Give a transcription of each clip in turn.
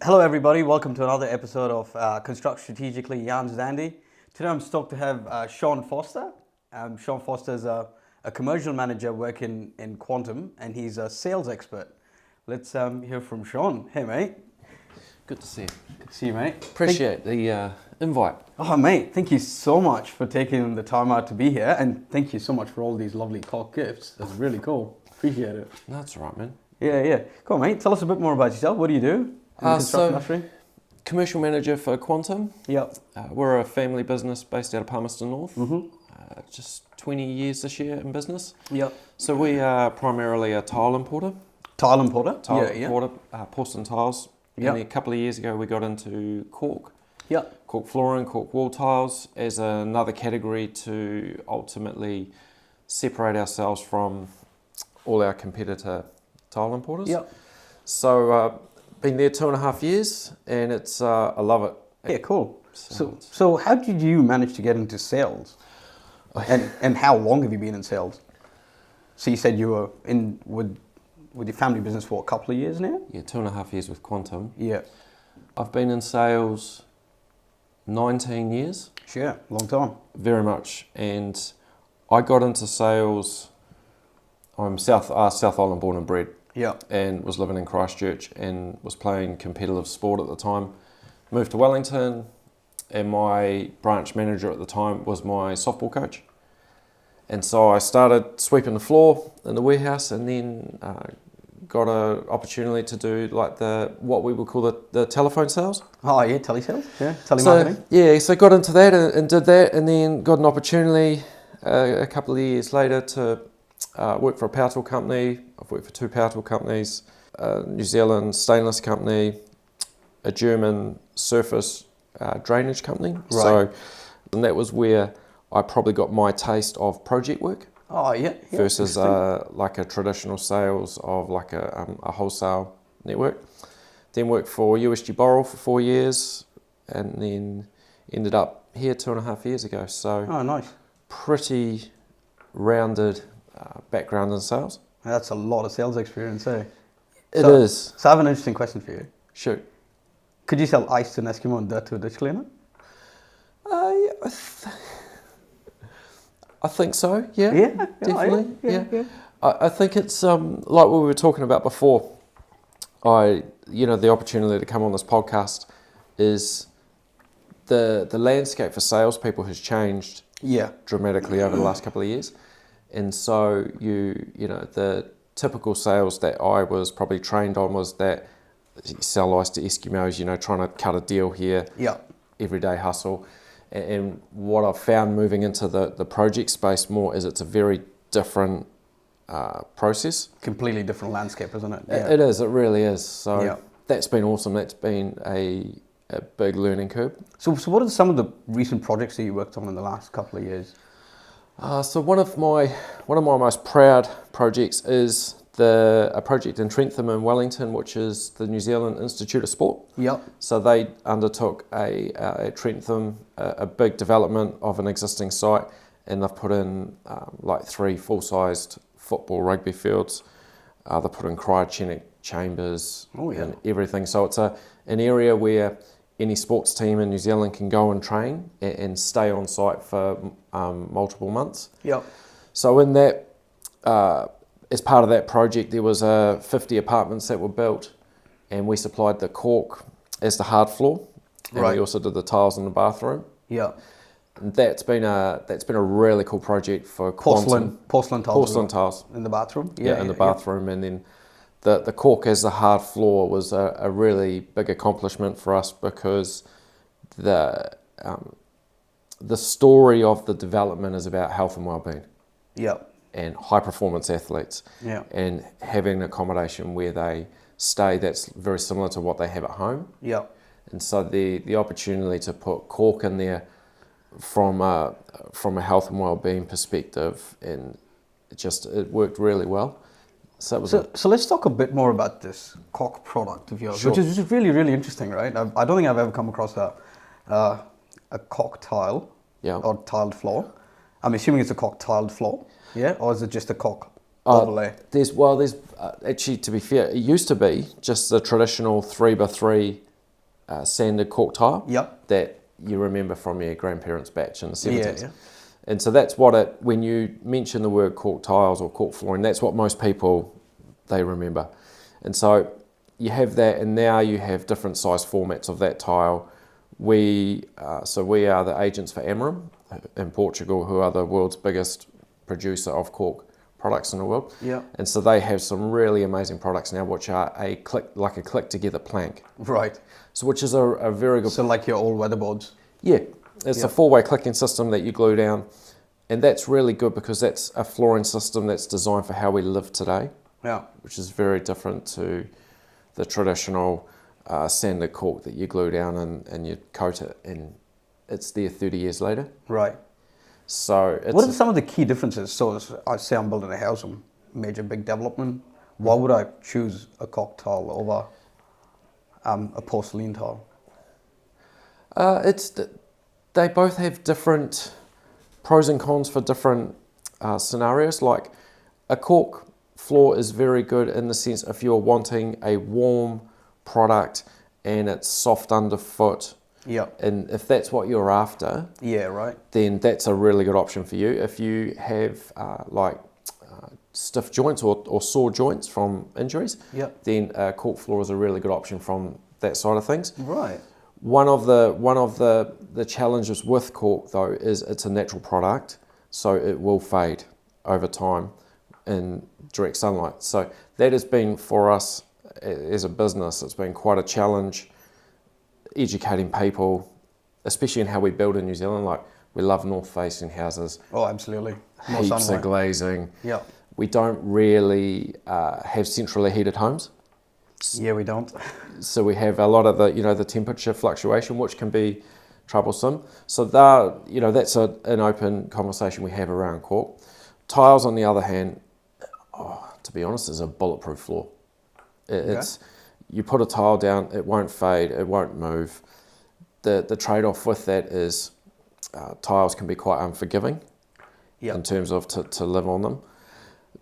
Hello everybody, welcome to another episode of Construct Strategically, Jan's Dandy. Today I'm stoked to have Shaun Foster. Shaun Foster is a commercial manager working in Quantum and he's a sales expert. Let's hear from Shaun. Hey mate. Good to see you. Good to see you mate. Appreciate the invite. Oh mate, thank you so much for taking the time out to be here and thank you so much for all these lovely cock gifts. That's really cool. Appreciate it. No, that's all right, man. Yeah. Cool mate, tell us a bit more about yourself. What do you do? In the construction industry? Commercial manager for Quantum. Yep. We're a family business based out of Palmerston North. Mm-hmm. Just 20 years this year in business. Yep. So we are primarily a tile importer. Tile importer? Importer, porcelain tiles. Yep. And a couple of years ago we got into cork. Yep. Cork flooring, cork wall tiles as another category to ultimately separate ourselves from all our competitor tile importers. Yep. So been there 2.5 years and it's I love it. Yeah, cool. So how did you manage to get into sales? And how long have you been in sales? So you said you were in with your family business for a couple of years now? Yeah, 2.5 years with Quantum. Yeah. I've been in sales 19 years. Sure, long time. Very much. And I got into sales, I'm South Island born and bred. Yeah. And was living in Christchurch and was playing competitive sport at the time. Moved to Wellington and my branch manager at the time was my softball coach. And so I started sweeping the floor in the warehouse and then got an opportunity to do like what we would call the telephone sales. Oh yeah, telesales, yeah, telemarketing. So got into that and did that and then got an opportunity a couple of years later to work for a power tool company. I've worked for 2 power tool companies, a New Zealand stainless company, a German surface drainage company. Right. So, and that was where I probably got my taste of project work. Oh yeah. Versus like a traditional sales of like a wholesale network. Then worked for USG Boral for 4 years and then ended up here 2.5 years ago. So nice. Pretty rounded background in sales. That's a lot of sales experience, eh? It is. So I have an interesting question for you. Shoot. Could you sell ice to an Eskimo and dirt to a ditch cleaner? I think so, yeah. Yeah, definitely. Yeah. I think it's like what we were talking about before. The opportunity to come on this podcast is the landscape for salespeople has changed dramatically over the last couple of years. And so the typical sales that I was probably trained on was that you sell ice to Eskimos, trying to cut a deal here, everyday hustle. And what I've found moving into the project space more is it's a very different process. Completely different landscape, isn't it? Yeah. It is, it really is. So that's been awesome. That's been a big learning curve. So what are some of the recent projects that you worked on in the last couple of years? So one of my most proud projects is a project in Trentham in Wellington, which is the New Zealand Institute of Sport. Yep. So they undertook at Trentham a big development of an existing site, and they've put in like 3 full-sized football rugby fields. They put in cryogenic chambers and everything. So it's an area where any sports team in New Zealand can go and train and stay on site for multiple months. Yep. So in that, as part of that project, there was 50 apartments that were built, and we supplied the cork as the hard floor, and we also did the tiles in the bathroom. Yeah. And that's been a really cool project for porcelain tiles. Porcelain tiles in the bathroom. In the bathroom, and then the cork as the hard floor was a really big accomplishment for us because the story of the development is about health and well-being. Yeah. And high performance athletes. Yeah. And having an accommodation where they stay that's very similar to what they have at home. Yeah. And so the opportunity to put cork in there from a health and well-being perspective, and it worked really well. So let's talk a bit more about this cork product of yours, Sure. which is really, really interesting, right? I don't think I've ever come across a cork tile or tiled floor. I'm assuming it's a cork tiled floor, yeah? Or is it just a cork overlay? There's actually, to be fair, it used to be just the traditional 3x3 sanded cork tile that you remember from your grandparents' batch in the 70s. Yeah. And so that's what when you mention the word cork tiles or cork flooring, that's what most people, they remember. And so you have that, and now you have different size formats of that tile. We are the agents for Amarim in Portugal, who are the world's biggest producer of cork products in the world. Yeah. And so they have some really amazing products now, which are a click together plank. Right. So which is a very good. So like your old weatherboards. Yeah, it's a 4-way clicking system that you glue down, and that's really good because that's a flooring system that's designed for how we live today. Yeah. Which is very different to the traditional sanded cork that you glue down and you coat it, and it's there 30 years later. Right. So what are some of the key differences? So I say I'm building a house, a major big development. Why would I choose a cork tile over a porcelain tile? They both have different pros and cons for different scenarios. Like a cork floor is very good in the sense if you're wanting a warm product and it's soft underfoot. Yeah. And if that's what you're after, then that's a really good option for you. If you have stiff joints or sore joints from injuries, then cork floor is a really good option from that side of things. Right. One of the challenges with cork though is it's a natural product, so it will fade over time in direct sunlight. So that has been for us as a business, it's been quite a challenge educating people, especially in how we build in New Zealand. Like we love north facing houses. Oh, absolutely. More Heaps sunlight. of glazing. Yeah. We don't really have centrally heated homes. Yeah, we don't. So we have a lot of the temperature fluctuation, which can be troublesome. So that's an open conversation we have around cork. Tiles, on the other hand, to be honest, is a bulletproof floor. It's you put a tile down, it won't fade, it won't move. The trade-off with that is tiles can be quite unforgiving in terms of to live on them.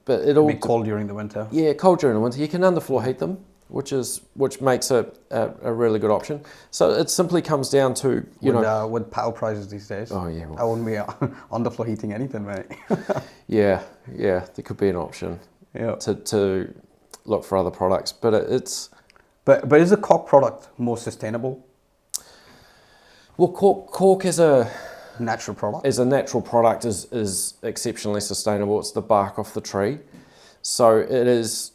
But it'll be cold during the winter. Yeah, cold during the winter. You can underfloor heat them, which makes it a really good option. So it simply comes down to with power prices these days. Oh yeah, I wouldn't be underfloor heating anything, mate. yeah, there could be an option. Yeah. To look for other products, but it's. But is the cork product more sustainable? Well, cork is a natural product. As a natural product is exceptionally sustainable. It's the bark off the tree, so it is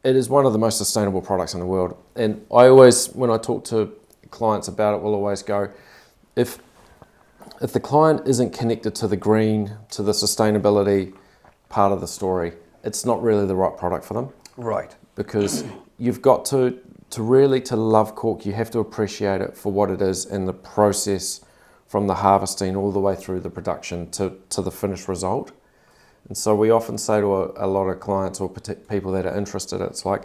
one of the most sustainable products in the world. And I always, when I talk to clients about it, will always go, if the client isn't connected to the green, to the sustainability part of the story, it's not really the right product for them. Right. Because you've got to really love cork, you have to appreciate it for what it is and the process from the harvesting all the way through the production to the finished result. And so we often say to a lot of clients or people that are interested, it's like,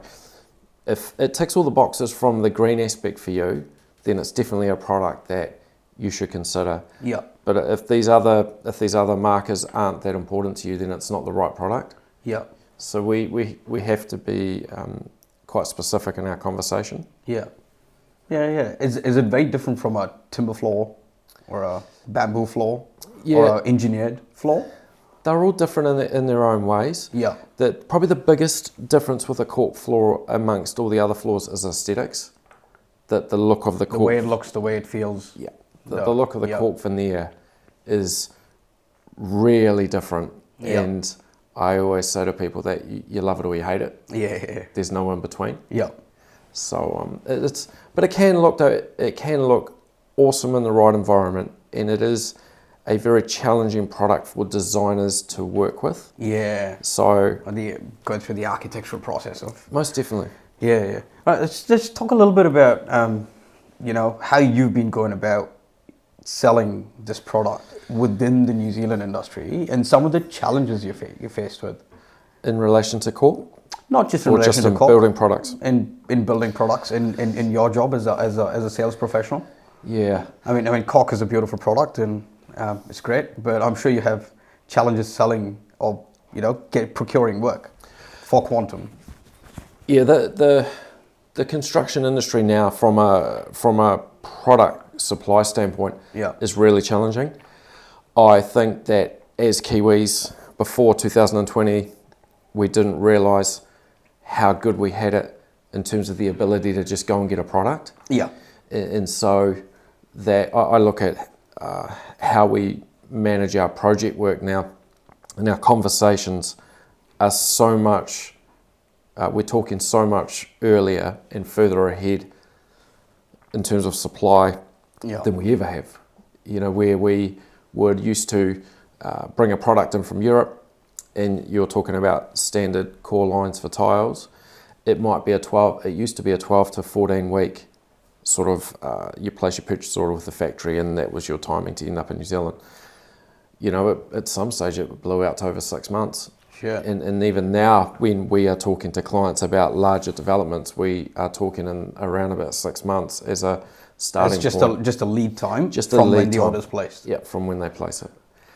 if it ticks all the boxes from the green aspect for you, then it's definitely a product that you should consider. Yeah. But if these other markers aren't that important to you, then it's not the right product. Yeah. So we have to be quite specific in our conversation. Yeah. Is it very different from a timber floor or a bamboo floor or an engineered floor? They're all different in their own ways. Yeah. Probably the biggest difference with a cork floor amongst all the other floors is aesthetics. The look of the cork. The way it looks, the way it feels. Yeah. The look of the cork veneer is really different. Yeah. And I always say to people that you love it or you hate it. Yeah. There's no in between. Yeah. So but it can look awesome in the right environment, and it is a very challenging product for designers to work with. Yeah. So going through the architectural process of. Most definitely. Yeah. All right, let's talk a little bit about how you've been going about selling this product within the New Zealand industry and some of the challenges you're faced with. In relation to cork? Not just in relation to cork. Building products. In building products, in your job as a sales professional. Yeah. I mean, cork is a beautiful product and it's great, but I'm sure you have challenges selling or get procuring work for Quantum? Yeah, the construction industry now, from a product supply standpoint, Yeah. is really challenging. I think that as Kiwis, before 2020, we didn't realise how good we had it in terms of the ability to just go and get a product. Yeah. And so that I look at how we manage our project work now, and our conversations are so much, we're talking so much earlier and further ahead in terms of supply than we ever have. Where we would used to bring a product in from Europe, and you're talking about standard core lines for tiles, it used to be a 12 to 14 week sort of, you place your purchase order with the factory, and that was your timing to end up in New Zealand. At some stage it blew out to over 6 months. Sure. And even now, when we are talking to clients about larger developments, we are talking in around about 6 months as a starting point. Just a lead time From when the order's placed. Yeah, from when they place it.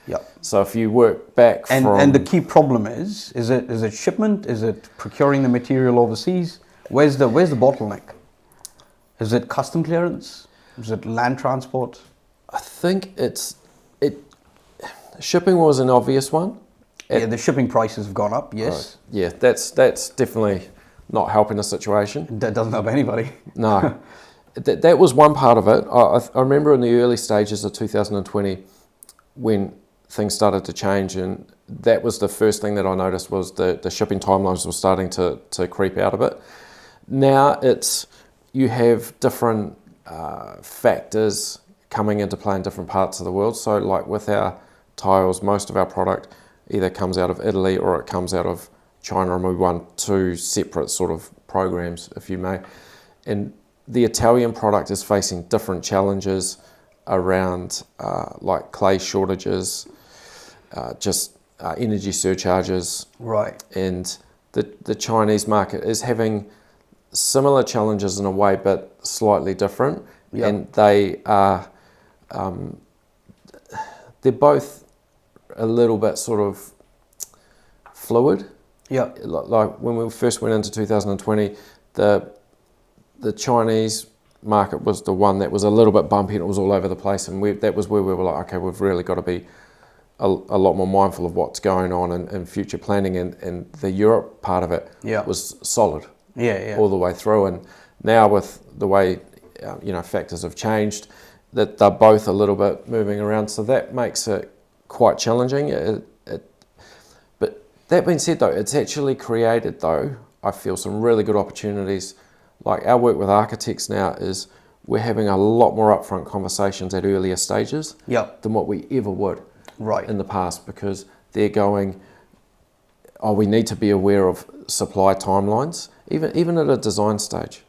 Yeah. So if you work back and the key problem is it shipment? Is it procuring the material overseas? Where's the bottleneck? Is it custom clearance? Is it land transport? I think shipping was an obvious one. The shipping prices have gone up, yes. Right. Yeah, that's definitely not helping the situation. That doesn't help anybody. No. That was one part of it. I remember in the early stages of 2020 when things started to change, and that was the first thing that I noticed was the shipping timelines were starting to creep out a bit. Now you have different factors coming into play in different parts of the world. So like with our tiles, most of our product either comes out of Italy or it comes out of China, and we run two separate sort of programs, if you may. And the Italian product is facing different challenges around like clay shortages, energy surcharges. Right. And the Chinese market is having similar challenges in a way, but slightly different. Yep. And they are, they're both a little bit sort of fluid. Yeah. Like when we first went into 2020, the Chinese market was the one that was a little bit bumpy and it was all over the place, and that was where we were like, okay, we've really got to be a lot more mindful of what's going on in future planning, and the Europe part of it was solid all the way through. And now with the way factors have changed, that they're both a little bit moving around, so that makes it quite challenging. But that being said, though, it's actually created, though, I feel, some really good opportunities. Like our work with architects now is we're having a lot more upfront conversations at earlier stages than what we ever would in the past, because they're going, we need to be aware of supply timelines, even at a design stage.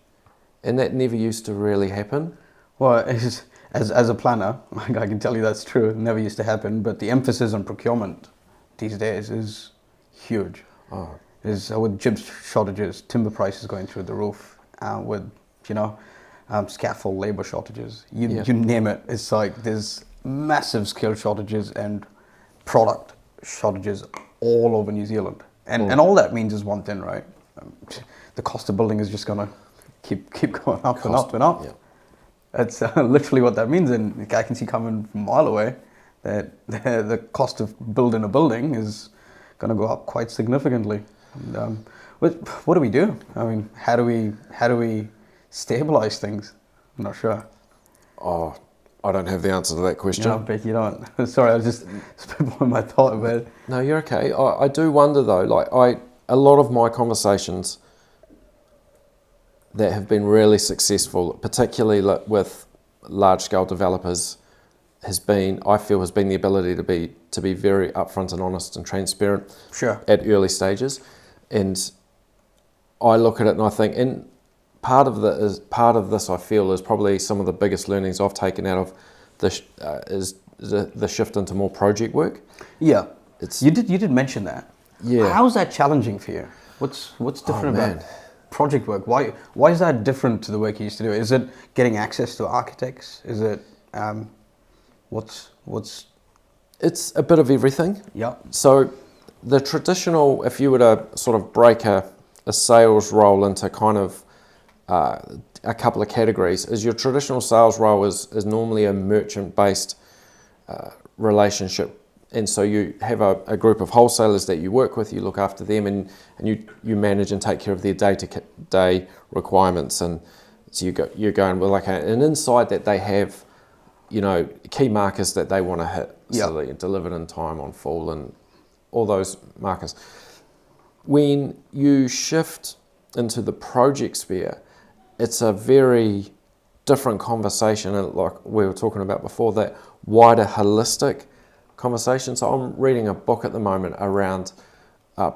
And that never used to really happen. Well, as a planner, I can tell you that's true. It never used to happen, but the emphasis on procurement these days is huge. With gyps shortages, timber prices going through the roof, with scaffold labor shortages, you name it. It's like there's massive skill shortages and product shortages all over New Zealand, and all that means is one thing, right? The cost of building is just gonna keep going up and up and up. Yeah. That's literally what that means, and I can see coming from a mile away that the cost of building a building is going to go up quite significantly. And, what do we do? I mean, how do we stabilize things? I'm not sure. I don't have the answer to that question. No, but you don't. Sorry, I was just spitballing my thought about it. No, you're okay. I do wonder though. Like a lot of my conversations that have been really successful, particularly with large-scale developers, has been the ability to be very upfront and honest and transparent at early stages. And I look at it and I think, and part of this I feel is probably some of the biggest learnings I've taken out of this is the shift into more project work. Yeah, you did mention that. Yeah, how's that challenging for you? What's different about project work? Why is that different to the work you used to do? Is it getting access to architects? Is it what's? It's a bit of everything. Yeah. So the traditional, if you were to sort of break a sales role into kind of a couple of categories, is your traditional sales role is normally a merchant-based relationship. And so you have a group of wholesalers that you work with, you look after them, and you manage and take care of their day-to-day requirements. And so you're going with like an inside that they have, you know, key markers that they want to hit, so that you're delivered in time, on full, and all those markers. When you shift into the project sphere, it's a very different conversation, and like we were talking about before, that wider holistic conversation. So I'm reading a book at the moment around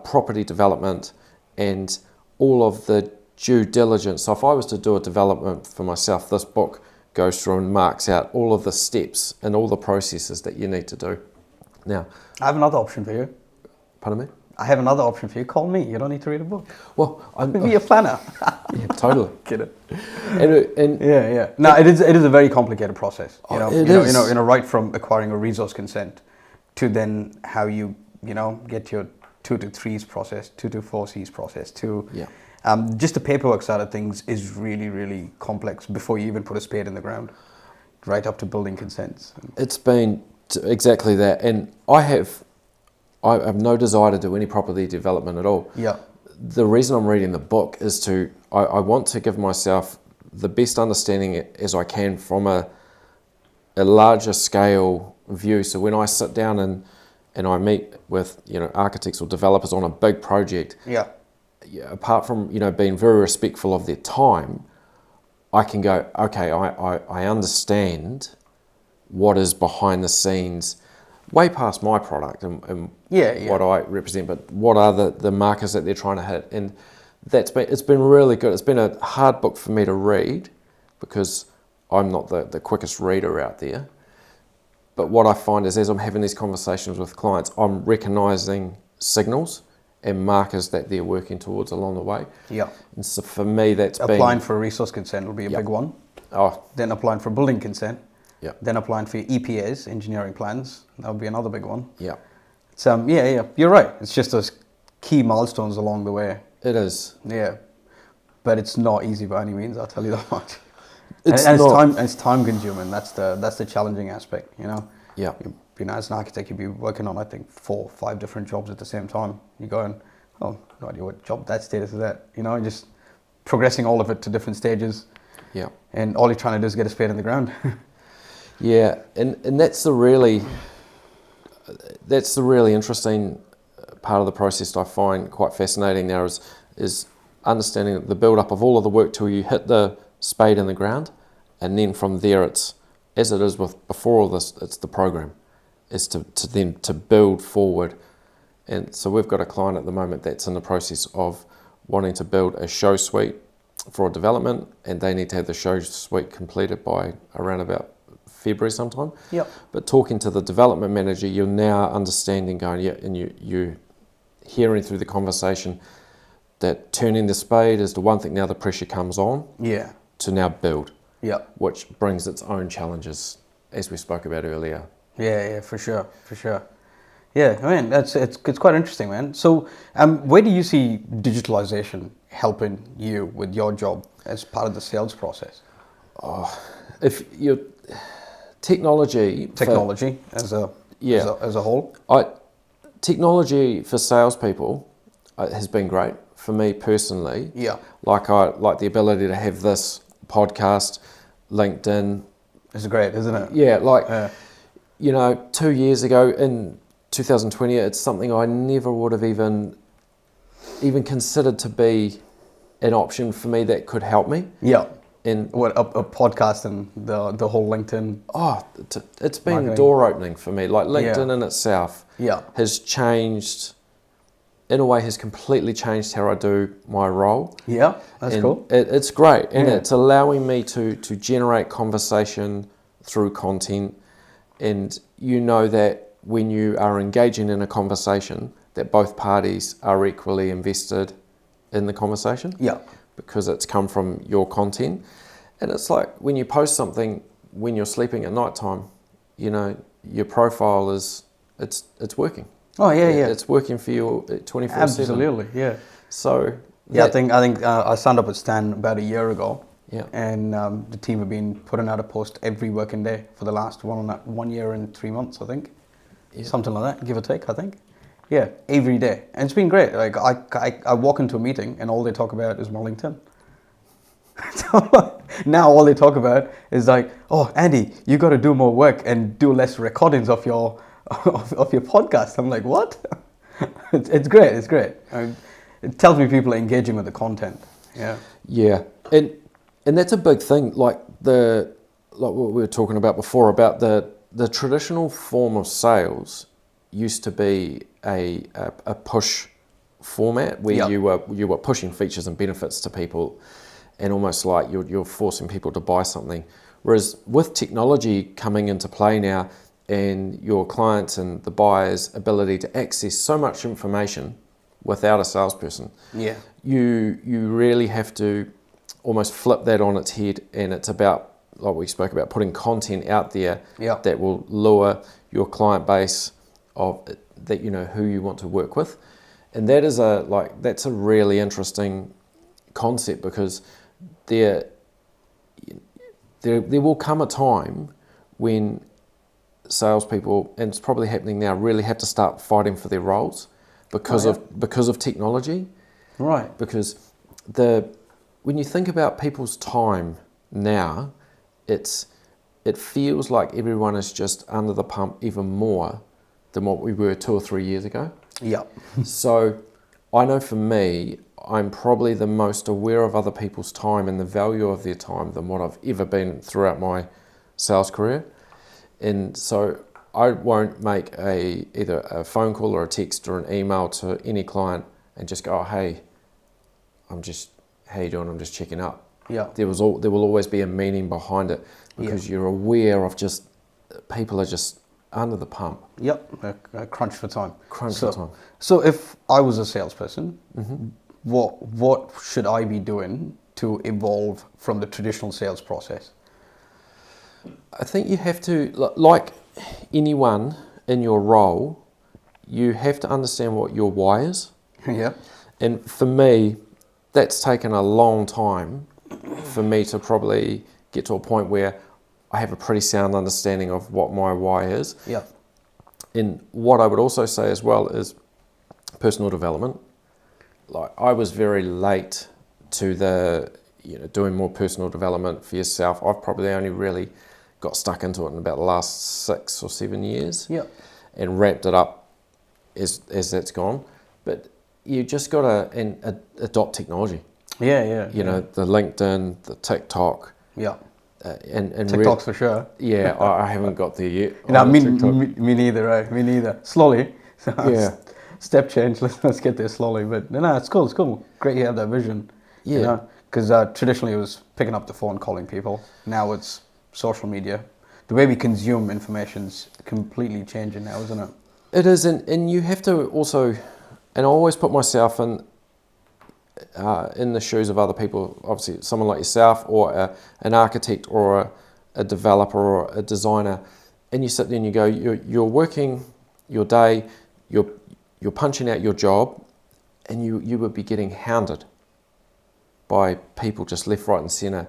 property development and all of the due diligence. So if I was to do a development for myself, this book goes through and marks out all of the steps and all the processes that you need to do. Now, I have another option for you. Pardon me? I have another option for you. Call me. You don't need to read a book. Well, I'll be a planner. Yeah, totally. Get it? And Yeah. No, it is a very complicated process. It is. Right from acquiring a resource consent to then how you get your 2 to 3's process, 2 to 4C's process, to just the paperwork side of things is really, really complex before you even put a spade in the ground, right up to building consents. It's been exactly that, and I have no desire to do any property development at all. Yeah. The reason I'm reading the book is I want to give myself the best understanding as I can from a larger scale view. So when I sit down and I meet with architects or developers on a big project, apart from being very respectful of their time, I can go, okay, I understand what is behind the scenes, way past my product and what I represent, but what are the markers that they're trying to hit. And it's been really good. It's been a hard book for me to read because I'm not the quickest reader out there. But what I find is as I'm having these conversations with clients, I'm recognising signals and markers that they're working towards along the way. Yeah. And so for me, that's applying for a resource consent will be a big one. Then applying for building consent. Yeah. Then applying for your EPAs, engineering plans. That would be another big one. Yeah. It's, you're right. It's just those key milestones along the way. It is. Yeah. But it's not easy by any means, I'll tell you that much. It's time consuming. That's the challenging aspect, Yeah. As an architect, you'd be working on, I think, 4 or 5 different jobs at the same time. You're going, no idea what job that status is at, and just progressing all of it to different stages. Yeah. And all you're trying to do is get a spade in the ground. Yeah, and that's the really interesting part of the process I find quite fascinating now is understanding the build up of all of the work till you hit the spade in the ground, and then from there it's, as it is with before all this, it's the program, is to build forward. And so we've got a client at the moment that's in the process of wanting to build a show suite for a development, and they need to have the show suite completed by around about February sometime. Yep. But talking to the development manager, you're now understanding, going, and you're hearing through the conversation that turning the spade is the one thing. Now the pressure comes on. Yeah. To now build. Yeah. Which brings its own challenges, as we spoke about earlier. Yeah, for sure. Yeah, I mean, it's quite interesting, man. So, where do you see digitalization helping you with your job as part of the sales process? If you're technology as a whole. Technology for salespeople has been great for me personally. Yeah. Like the ability to have this podcast, LinkedIn. It's great, isn't it? Yeah, 2 years ago in 2020, it's something I never would have even considered to be an option for me that could help me. Yeah. And a podcast and the whole LinkedIn. It's been marketing. door opening for me. Like LinkedIn in itself has changed, in a way, has completely changed how I do my role. Yeah, that's cool. It's great, and it's allowing me to generate conversation through content, and that when you are engaging in a conversation, that both parties are equally invested in the conversation. Yeah. Because it's come from your content. And it's like when you post something when you're sleeping at night time, your profile it's working. Oh yeah. It's working for you 24/7. Absolutely, yeah. So Yeah, I think I signed up with Stan about a year ago. Yeah. And the team have been putting out a post every working day for the last 1 year and 3 months, I think. Yeah. Something like that, give or take, I think. Yeah, every day. And it's been great. Like I walk into a meeting and all they talk about is my LinkedIn. So now all they talk about is like, oh, Andy, you got to do more work and do less recordings of your of your podcast. I'm like, what? It's great. It's great. It tells me people are engaging with the content. Yeah. Yeah, and that's a big thing. Like what we were talking about before about the traditional form of sales used to be a push format where Yep. you were pushing features and benefits to people, and almost like you're forcing people to buy something. Whereas with technology coming into play now, and your clients and the buyers' ability to access so much information without a salesperson, Yeah. you really have to almost flip that on its head, and it's about, like we spoke about, putting content out there Yeah. that will lure your client base of that, you know, who you want to work with. And that is that's a really interesting concept, because there will come a time when salespeople, and it's probably happening now, really have to start fighting for their roles because of technology. Right. Because when you think about people's time now, it feels like everyone is just under the pump even more than what we were 2 or 3 years ago. Yeah. So I know for me, I'm probably the most aware of other people's time and the value of their time than what I've ever been throughout my sales career. And so I won't make either a phone call or a text or an email to any client and just go, oh, hey, how you doing? I'm just checking up. Yeah. There will always be a meaning behind it, because you're aware of just people are just under the pump. Yep. A crunch for time. For time. So if I was a salesperson, what should I be doing to evolve from the traditional sales process? I think you have to, like anyone in your role, you have to understand what your why is. Yeah. And for me, that's taken a long time for me to probably get to a point where I have a pretty sound understanding of what my why is. Yeah. And what I would also say as well is personal development. Like, I was very late to doing more personal development for yourself. I've probably only really got stuck into it in about the last 6 or 7 years. Yeah. And ramped it up as that's gone. But you just got to adopt technology. Yeah. You know, the LinkedIn, the TikTok. Yeah. And TikToks for sure. Yeah, I haven't got there yet. No, me neither, right? Me neither. Slowly. Yeah. Step change. Let's get there slowly. But no, it's cool. It's cool. Great you have that vision. Yeah. You know? Because traditionally it was picking up the phone, calling people. Now it's social media. The way we consume information's completely changing now, isn't it? It is, and you have to also, and I always put myself in the shoes of other people, obviously someone like yourself, or an architect, or a developer, or a designer, and you sit there and you go, you're working your day, you're punching out your job, and you would be getting hounded by people just left, right and centre,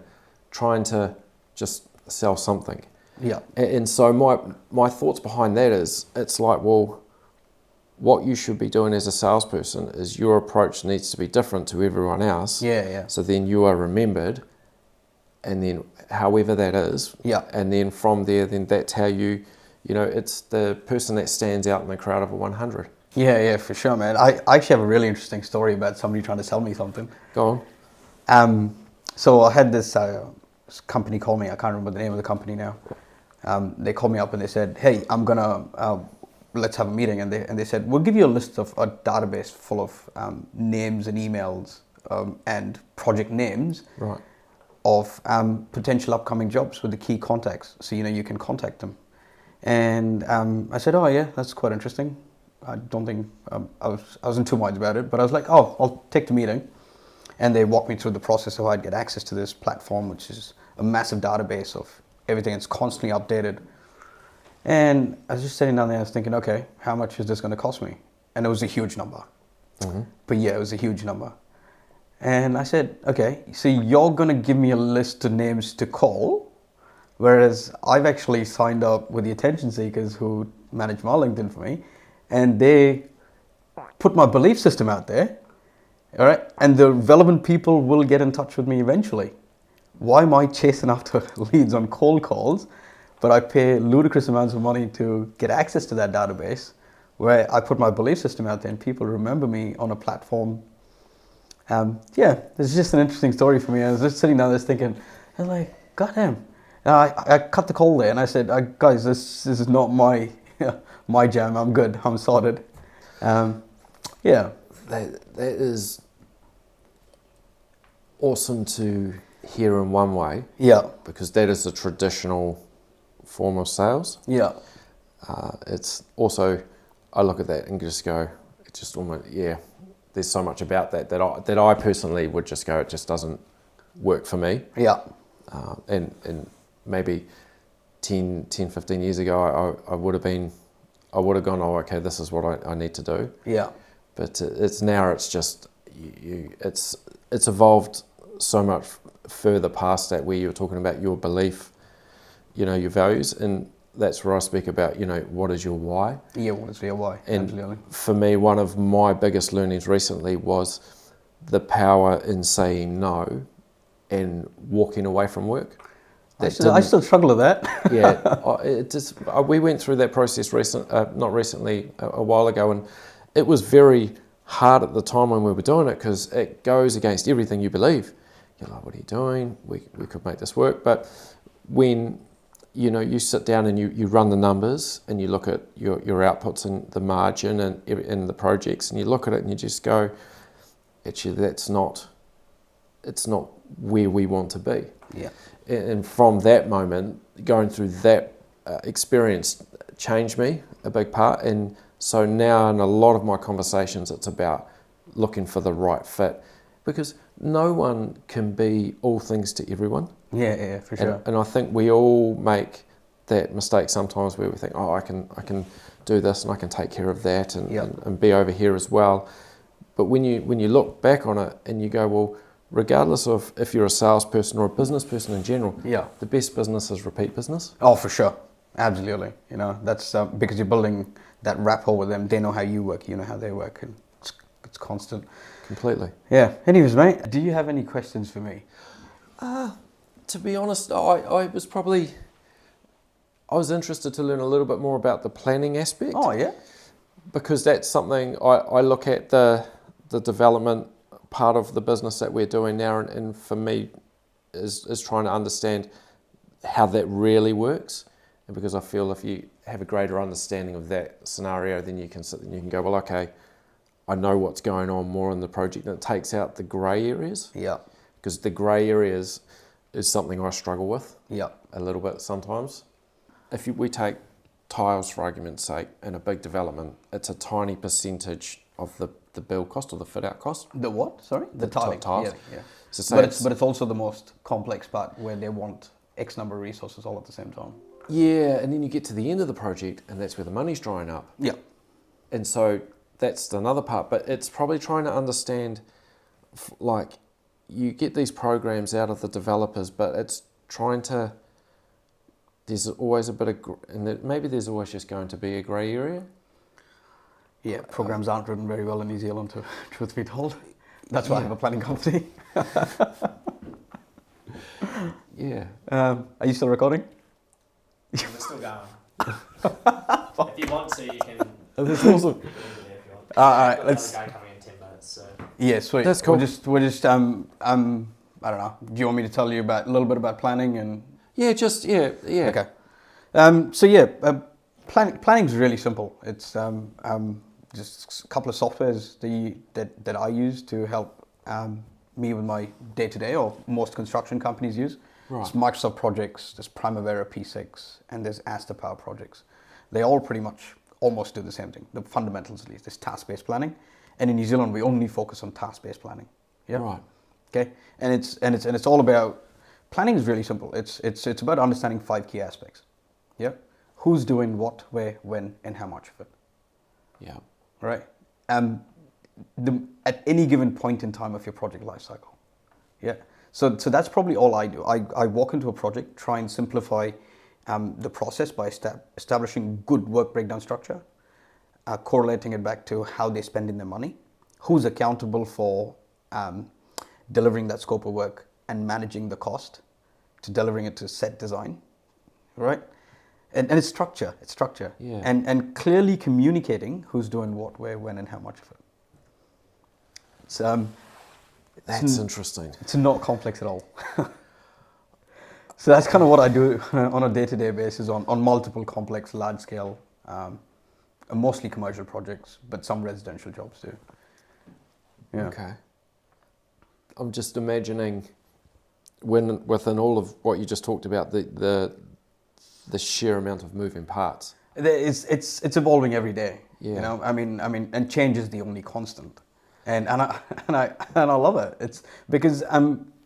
trying to just sell something. Yeah. And so my thoughts behind that is, it's like, well, what you should be doing as a salesperson is your approach needs to be different to everyone else. Yeah. So then you are remembered, and then however that is. Yeah. And then from there, then that's how it's the person that stands out in the crowd of a 100. Yeah, for sure, man. I actually have a really interesting story about somebody trying to sell me something. Go on. So I had this company call me. I can't remember the name of the company now. They called me up and they said, "Hey, I'm gonna let's have a meeting." And they said, "We'll give you a list of a database full of names and emails and project names, Right. of potential upcoming jobs with the key contacts, so you can contact them." And I said, "Oh yeah, that's quite interesting." I don't think I was in two minds about it, but I was like, "Oh, I'll take the meeting." And they walked me through the process of how I'd get access to this platform, which is a massive database of everything. It's constantly updated. And I was just sitting down there, I was thinking, okay, how much is this going to cost me? And it was a huge number. But yeah, it was a huge number. And I said, okay, so you're going to give me a list of names to call, whereas I've actually signed up with the attention seekers who manage my LinkedIn for me, and they put my belief system out there, all right? And the relevant people will get in touch with me eventually. Why am I chasing after leads on cold calls, but I pay ludicrous amounts of money to get access to that database where I put my belief system out there and people remember me on a platform? Yeah, it's just an interesting story for me. I was just sitting down there thinking, I was like, goddamn. And I cut the call there and I said, guys, this is not my my jam. I'm good. I'm sorted. Yeah. That is awesome to hear in one way. Yeah. Because that is a traditional form of sales. Yeah. It's also, I look at that and just go, it just almost, yeah, there's so much about that I personally would just go, it just doesn't work for me. Yeah. And maybe 10, 15 years ago, I would have gone, oh, okay, this is what I need to do. Yeah. But it's just, it's evolved so much further past that, where you're talking about your belief, your values, and that's where I speak about, what is your why? Yeah, what is your why? And absolutely. For me, one of my biggest learnings recently was the power in saying no and walking away from work. I still struggle with that. Yeah, we went through that process not recently, a while ago, and it was very hard at the time when we were doing it, because it goes against everything you believe. You're like, what are you doing? We could make this work. But when you sit down and you run the numbers and you look at your outputs and the margin and the projects, and you look at it and you just go, actually, it's not where we want to be. Yeah. And from that moment, going through that experience changed me a big part. And so now in a lot of my conversations, it's about looking for the right fit, because no one can be all things to everyone. Yeah, for sure. And I think we all make that mistake sometimes, where we think, oh, I can do this and I can take care of that and be over here as well. But when you look back on it and you go, well, regardless of if you're a salesperson or a business person in general, the best business is repeat business. Oh, for sure. Absolutely. That's because you're building that rapport with them. They know how you work, you know how they work, and it's constant. Completely. Yeah. Anyways, mate, do you have any questions for me? To be honest, I was interested to learn a little bit more about the planning aspect. Oh, yeah? Because that's something I look at the development part of the business that we're doing now, and for me is trying to understand how that really works. And because I feel if you have a greater understanding of that scenario, then you can sit and you can go, well, okay, I know what's going on more in the project, and it takes out the grey areas. Yeah. Because the grey areas is something I struggle with. Yeah. A little bit sometimes. If we take tiles, for argument's sake, in a big development, it's a tiny percentage of the build cost or the fit out cost. The what? Sorry? The tiling. Tiles. Yeah. So but it's also the most complex part, where they want X number of resources all at the same time. Yeah, and then you get to the end of the project, and that's where the money's drying up. Yeah. And so that's another part, but it's probably trying to understand, like, you get these programs out of the developers, but it's trying to, there's always a bit of, and maybe there's always just going to be a grey area. Yeah, programs aren't written very well in New Zealand, to truth be told. That's why I have a planning company. Yeah. Are you still recording? We're still going. If you want to, you can. That's awesome. All right, let's. Guy coming in 10 minutes. So. Yeah, sweet. That's cool. We're just I don't know. Do you want me to tell you a little bit about planning and? Yeah, yeah. Okay. Planning is really simple. It's just a couple of softwares that I use to help me with my day-to-day, or most construction companies use. Right. There's Microsoft projects, there's Primavera P6, and there's Asta Power projects. They all pretty much almost do the same thing. The fundamentals, at least, is task-based planning. And in New Zealand, we only focus on task-based planning. Yeah. Right. Okay. And it's all about, planning is really simple. It's about understanding 5 key aspects. Yeah. who's doing what, where, when, and how much of it. Yeah. Right? At any given point in time of your project lifecycle. Yeah. So that's probably all I do. I walk into a project, try and simplify the process by establishing good work breakdown structure, correlating it back to how they're spending their money, who's accountable for delivering that scope of work and managing the cost to delivering it to set design, right? And it's structure. It's structure. Yeah. And clearly communicating who's doing what, where, when, and how much of it. It's, That's interesting. it's not complex at all. So that's kind of what I do on a day-to-day basis on multiple complex, large-scale, mostly commercial projects, but some residential jobs too. Yeah. Okay. I'm just imagining within all of what you just talked about, the sheer amount of moving parts. It's evolving every day. Yeah. You know, I mean, and change is the only constant, and I love it. It's because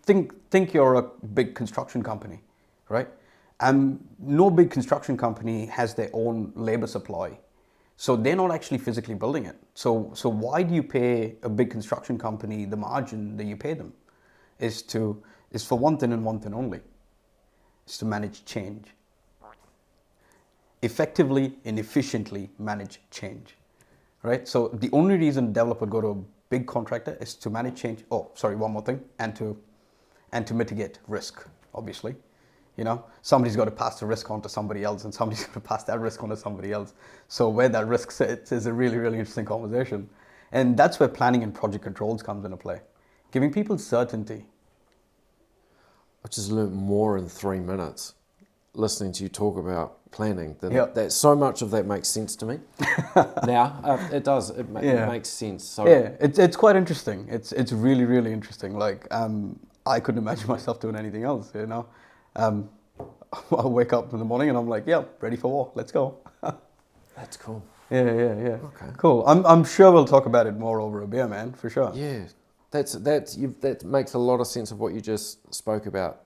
think you're a big construction company, right? No big construction company has their own labor supply, so they're not actually physically building it. So why do you pay a big construction company the margin that you pay them? Is for one thing and one thing only. Is to manage change. Effectively and efficiently manage change, right? So the only reason a developer would go to a big contractor is to manage change. Oh, sorry, one more thing, and to mitigate risk. Obviously, you know, somebody's got to pass the risk on to somebody else, and somebody's got to pass that risk on to somebody else. So where that risk sits is a really, really interesting conversation, and that's where planning and project controls comes into play, giving people certainty. I just learned more in 3 minutes listening to you talk about planning. That so much of that makes sense to me. Now it does. It makes sense. So yeah, it's quite interesting. It's really, really interesting. Like I couldn't imagine myself doing anything else. You know, I wake up in the morning and I'm like, yeah, ready for war. Let's go. That's cool. Yeah. Okay. Cool. I'm sure we'll talk about it more over a beer, man, for sure. Yeah, that makes a lot of sense of what you just spoke about,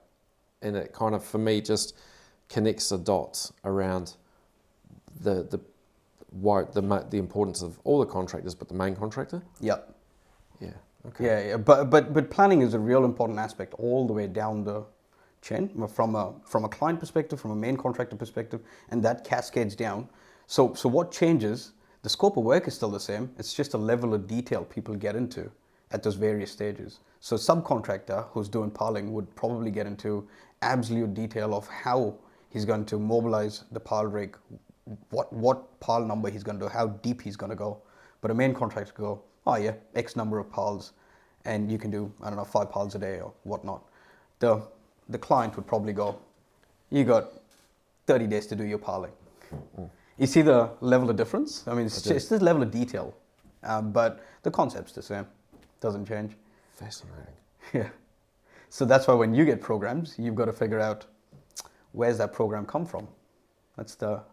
and it kind of, for me, just connects the dots around the importance of all the contractors, but the main contractor. Yep. Yeah. Okay. Yeah. But planning is a real important aspect all the way down the chain, from a client perspective, from a main contractor perspective, and that cascades down. So what changes? The scope of work is still the same. It's just a level of detail people get into at those various stages. So a subcontractor who's doing piling would probably get into absolute detail of how he's going to mobilize the pile rig, what pile number he's going to do, how deep he's going to go. But a main contractor go, oh yeah, X number of piles, and you can do, I don't know, 5 piles a day or whatnot. The client would probably go, you got 30 days to do your piling. Mm. You see the level of difference? I mean, it's this level of detail, but the concept's the same. Doesn't change. Fascinating. Yeah. So that's why when you get programs, you've got to figure out where's that program come from. That's the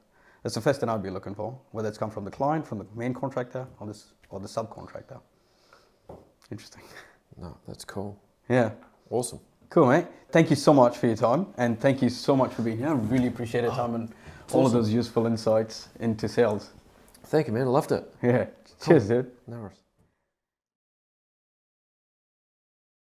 first thing I'd be looking for, whether it's come from the client, from the main contractor, or the subcontractor. Interesting. No, that's cool. Yeah. Awesome. Cool, mate. Thank you so much for your time, and thank you so much for being here. I really appreciate your time and all of those useful insights into sales. Thank you, man. I loved it. Yeah. Cheers, dude. No worries.